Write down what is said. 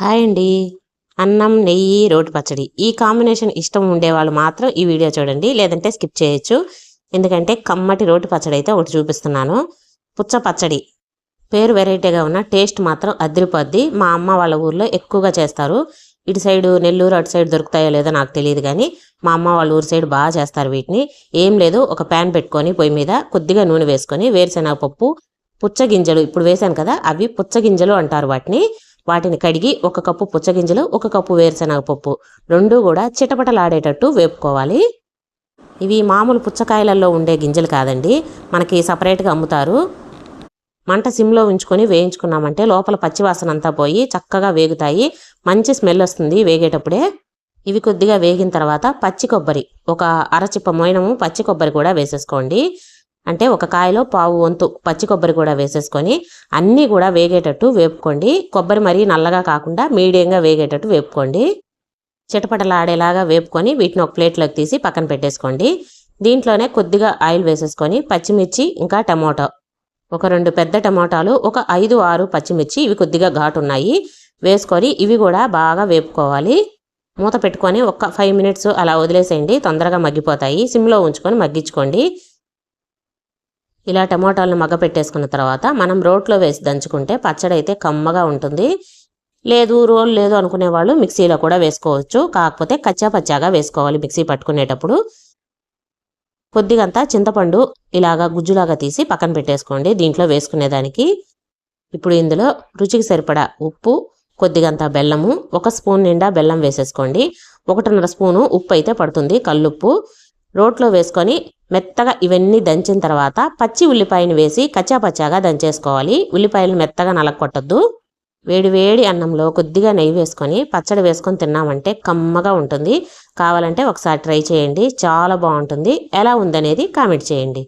Hi అండి. అన్నం, నెయ్యి, రోటి పచ్చడి ఈ కాంబినేషన్ ఇష్టం ఉండేవాళ్ళు మాత్రం ఈ వీడియో చూడండి. లేదంటే స్కిప్ చేయొచ్చు. ఎందుకంటే కమ్మటి రోటి పచ్చడి అయితే ఒకటి చూపిస్తున్నాను. పుచ్చ పచ్చడి పేరు వెరైటీగా ఉన్న టేస్ట్ మాత్రం అదిరిపోద్ది. మా అమ్మ వాళ్ళ ఊర్లో ఎక్కువగా చేస్తారు. ఇటు సైడు నెల్లూరు అటు సైడ్ దొరుకుతాయో లేదో నాకు తెలియదు కానీ మా అమ్మ వాళ్ళ ఊరు సైడ్ బాగా చేస్తారు వీటిని. ఏం లేదు, ఒక ప్యాన్ పెట్టుకొని పొయ్యి మీద కొద్దిగా నూనె వేసుకొని వేరుశనగ పప్పు, పుచ్చగింజలు ఇప్పుడు వేసాను కదా అవి పుచ్చగింజలు అంటారు వాటిని కడిగి ఒక కప్పు పుచ్చగింజలు, ఒక కప్పు వేరుశనగ పప్పు రెండు కూడా చిటపటలాడేటట్టు వేపుకోవాలి. ఇవి మామూలు పుచ్చకాయలలో ఉండే గింజలు కాదండి, మనకి సపరేట్గా అమ్ముతారు. మంట సిమ్లో ఉంచుకొని వేయించుకున్నామంటే లోపల పచ్చివాసన అంతా పోయి చక్కగా వేగుతాయి. మంచి స్మెల్ వస్తుంది వేగేటప్పుడే. ఇవి కొద్దిగా వేగిన తర్వాత పచ్చి కొబ్బరి, ఒక అరచిప్ప మోయనము పచ్చి కొబ్బరి కూడా వేసేసుకోండి. అంటే ఒక కాయలో పావు వంతు పచ్చి కొబ్బరి కూడా వేసేసుకొని అన్నీ కూడా వేగేటట్టు వేపుకోండి. కొబ్బరి మరీ నల్లగా కాకుండా మీడియంగా వేగేటట్టు వేపుకోండి. చిటపటలాడేలాగా వేపుకొని వీటిని ఒక ప్లేట్లోకి తీసి పక్కన పెట్టేసుకోండి. దీంట్లోనే కొద్దిగా ఆయిల్ వేసేసుకొని పచ్చిమిర్చి ఇంకా టమోటా, ఒక 2 పెద్ద టమోటాలు, ఒక 5-6 పచ్చిమిర్చి, ఇవి కొద్దిగా ఘాటు ఉన్నాయి, వేసుకొని ఇవి కూడా బాగా వేపుకోవాలి. మూత పెట్టుకొని ఒక 5 మినిట్స్ అలా వదిలేసేయండి, తొందరగా మగ్గిపోతాయి. సిమ్లో ఉంచుకొని మగ్గించుకోండి. ఇలా టమోటాలను మగ్గ పెట్టేసుకున్న తర్వాత మనం రోట్లో వేసి దంచుకుంటే పచ్చడి అయితే కమ్మగా ఉంటుంది. లేదు రోల్ లేదు అనుకునే వాళ్ళు మిక్సీలో కూడా వేసుకోవచ్చు. కాకపోతే కచ్చా పచ్చాగా వేసుకోవాలి మిక్సీ పట్టుకునేటప్పుడు. కొద్దిగంతా చింతపండు ఇలాగా గుజ్జులాగా తీసి పక్కన పెట్టేసుకోండి దీంట్లో వేసుకునేదానికి. ఇప్పుడు ఇందులో రుచికి సరిపడా ఉప్పు, కొద్దిగంతా బెల్లము, 1 స్పూన్ నిండా బెల్లం వేసేసుకోండి. 1.5 స్పూను ఉప్పు అయితే పడుతుంది, కల్లుప్పు. రోట్లో వేసుకొని మెత్తగా ఇవన్నీ దంచిన తర్వాత పచ్చి ఉల్లిపాయని వేసి కచ్చాపచ్చాగా దంచేసుకోవాలి. ఉల్లిపాయలు మెత్తగా నలగొట్టద్దు. వేడి వేడి అన్నంలో కొద్దిగా నెయ్యి వేసుకొని పచ్చడి వేసుకొని తిన్నామంటే కమ్మగా ఉంటుంది. కావాలంటే ఒకసారి ట్రై చేయండి, చాలా బాగుంటుంది. ఎలా ఉందనేది కామెంట్ చేయండి.